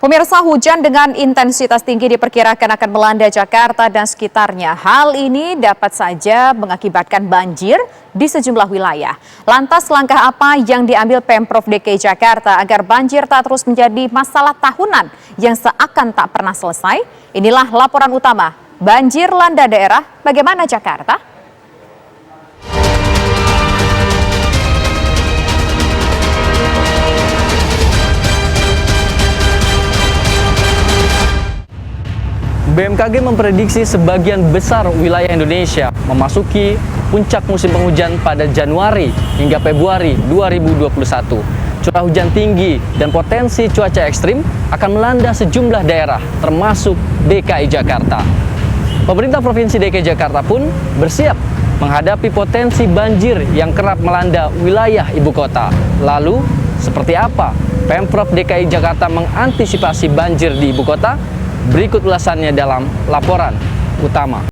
Pemirsa, hujan dengan intensitas tinggi diperkirakan akan melanda Jakarta dan sekitarnya. Hal ini dapat saja mengakibatkan banjir di sejumlah wilayah. Lantas langkah apa yang diambil Pemprov DKI Jakarta agar banjir tak terus menjadi masalah tahunan yang seakan tak pernah selesai? Inilah laporan utama banjir landa daerah. Bagaimana Jakarta? BMKG memprediksi sebagian besar wilayah Indonesia memasuki puncak musim penghujan pada Januari hingga Februari 2021. Curah hujan tinggi dan potensi cuaca ekstrim akan melanda sejumlah daerah, termasuk DKI Jakarta. Pemerintah Provinsi DKI Jakarta pun bersiap menghadapi potensi banjir yang kerap melanda wilayah ibu kota. Lalu, seperti apa Pemprov DKI Jakarta mengantisipasi banjir di ibu kota? Berikut ulasannya dalam laporan utama.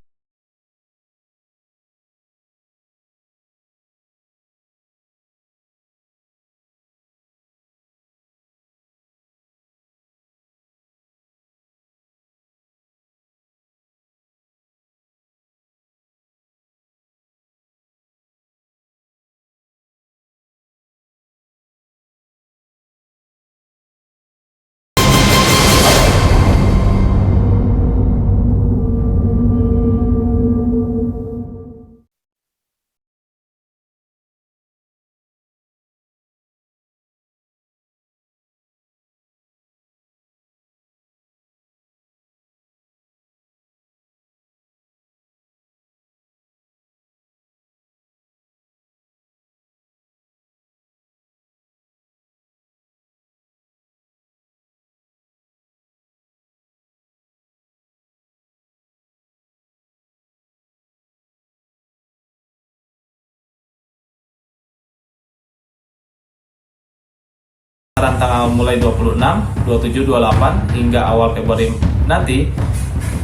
Tanggal mulai 26, 27, 28 hingga awal Februari nanti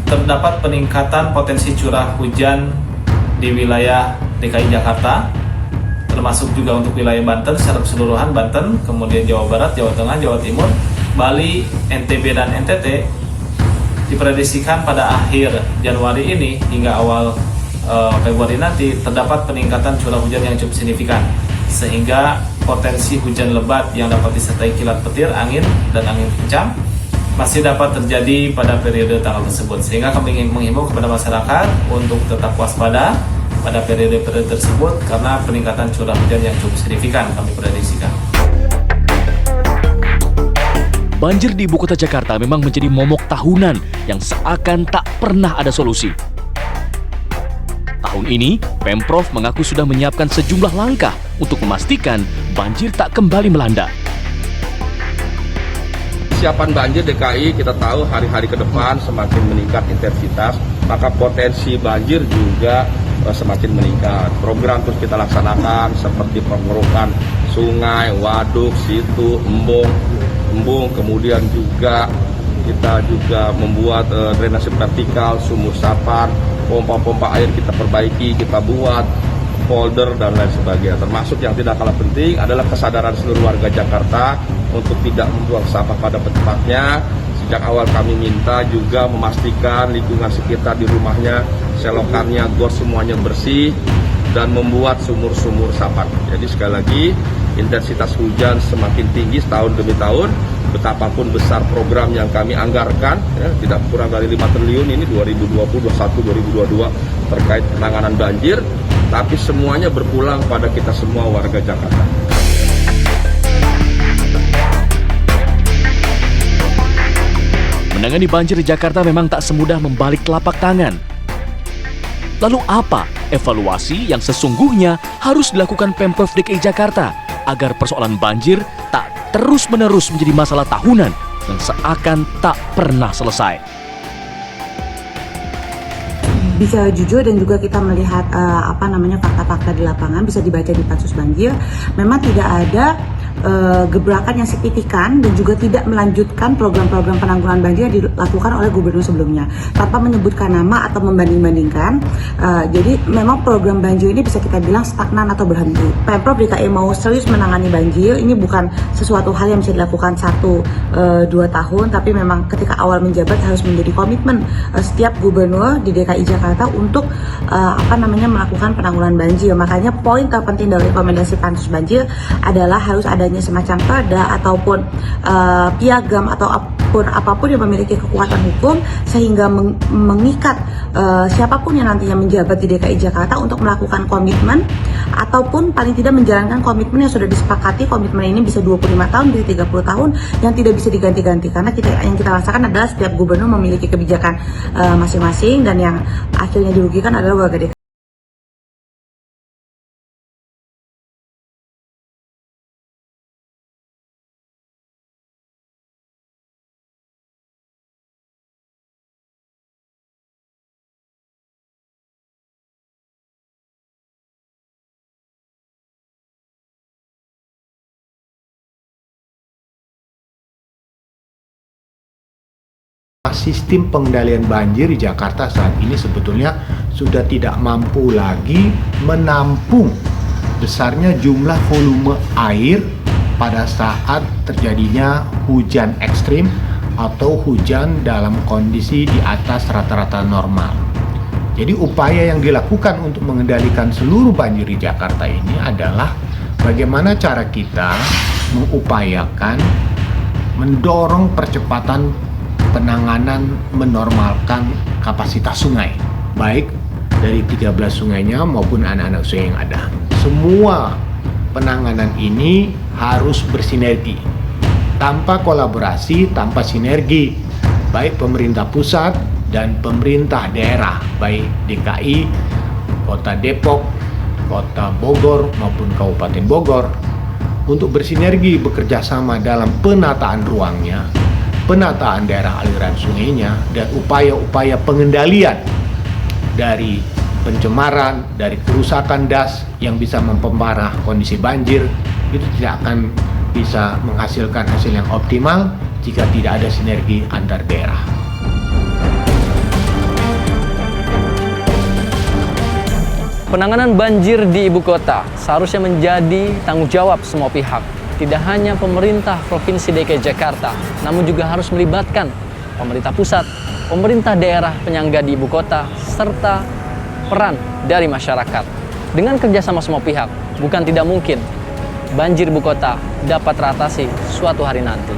terdapat peningkatan potensi curah hujan di wilayah DKI Jakarta, termasuk juga untuk wilayah Banten secara keseluruhan, Banten, kemudian Jawa Barat, Jawa Tengah, Jawa Timur, Bali, NTB dan NTT. Diprediksikan pada akhir Januari ini hingga awal Februari nanti terdapat peningkatan curah hujan yang cukup signifikan, sehingga potensi hujan lebat yang dapat disertai kilat petir, angin, dan angin kencang masih dapat terjadi pada periode tanggal tersebut. Sehingga kami ingin menghimbau kepada masyarakat untuk tetap waspada pada periode-periode tersebut karena peningkatan curah hujan yang cukup signifikan kami prediksikan. Banjir di ibu kota Jakarta memang menjadi momok tahunan yang seakan tak pernah ada solusi. Tahun ini, Pemprov mengaku sudah menyiapkan sejumlah langkah untuk memastikan banjir tak kembali melanda. Siapan banjir DKI kita tahu hari-hari ke depan semakin meningkat intensitas, maka potensi banjir juga semakin meningkat. Program terus kita laksanakan seperti pengerukan sungai, waduk, situ, embung, kemudian juga kita membuat drainase vertikal, sumur sapan, pompa-pompa air kita perbaiki, kita buat folder dan lain sebagainya. Termasuk yang tidak kalah penting adalah kesadaran seluruh warga Jakarta untuk tidak membuang sampah pada tempatnya. Sejak awal kami minta juga memastikan lingkungan sekitar di rumahnya, selokannya, gor semuanya bersih dan membuat sumur-sumur sapan. Jadi sekali lagi, intensitas hujan semakin tinggi tahun demi tahun. Betapapun besar program yang kami anggarkan, ya, tidak kurang dari 5 triliun ini 2020, 2021, 2022 terkait penanganan banjir, tapi semuanya berpulang pada kita semua warga Jakarta. Menangani banjir di Jakarta memang tak semudah membalik telapak tangan. Lalu apa evaluasi yang sesungguhnya harus dilakukan Pemprov DKI Jakarta agar persoalan banjir tak terus-menerus menjadi masalah tahunan yang seakan tak pernah selesai? Bisa jujur dan juga kita melihat fakta-fakta di lapangan bisa dibaca di Pansus Banjir. Memang tidak ada gebrakan yang signifikan dan juga tidak melanjutkan program-program penanggulangan banjir yang dilakukan oleh gubernur sebelumnya tanpa menyebutkan nama atau membanding-bandingkan. Jadi memang program banjir ini bisa kita bilang stagnan atau berhenti. Pemprov DKI mau serius menangani banjir, ini bukan sesuatu hal yang bisa dilakukan 1-2 tahun, tapi memang ketika awal menjabat harus menjadi komitmen setiap gubernur di DKI Jakarta untuk melakukan penanggulangan banjir. Makanya poin terpenting dari rekomendasi pansus banjir adalah harus adanya semacam perda ataupun piagam atau apapun yang memiliki kekuatan hukum sehingga mengikat siapapun yang nantinya menjabat di DKI Jakarta untuk melakukan komitmen ataupun paling tidak menjalankan komitmen yang sudah disepakati. Komitmen ini bisa 25 tahun, bisa 30 tahun yang tidak bisa diganti-ganti karena yang kita rasakan adalah setiap gubernur memiliki kebijakan masing-masing dan yang akhirnya dirugikan adalah warga DKI. Sistem pengendalian banjir di Jakarta saat ini sebetulnya sudah tidak mampu lagi menampung besarnya jumlah volume air pada saat terjadinya hujan ekstrim atau hujan dalam kondisi di atas rata-rata normal. Jadi upaya yang dilakukan untuk mengendalikan seluruh banjir di Jakarta ini adalah bagaimana cara kita mengupayakan mendorong percepatan penanganan menormalkan kapasitas sungai, baik dari 13 sungainya maupun anak-anak sungai yang ada. Semua penanganan ini harus bersinergi. Tanpa kolaborasi, tanpa sinergi, baik pemerintah pusat dan pemerintah daerah, baik DKI, Kota Depok, Kota Bogor maupun Kabupaten Bogor, untuk bersinergi bekerja sama dalam penataan ruangnya, penataan daerah aliran sungainya, dan upaya-upaya pengendalian dari pencemaran, dari kerusakan das yang bisa memperparah kondisi banjir, itu tidak akan bisa menghasilkan hasil yang optimal jika tidak ada sinergi antar daerah. Penanganan banjir di ibu kota seharusnya menjadi tanggung jawab semua pihak. Tidak hanya pemerintah Provinsi DKI Jakarta, namun juga harus melibatkan pemerintah pusat, pemerintah daerah penyangga di ibu kota, serta peran dari masyarakat. Dengan kerjasama semua pihak, bukan tidak mungkin banjir ibu kota dapat teratasi suatu hari nanti.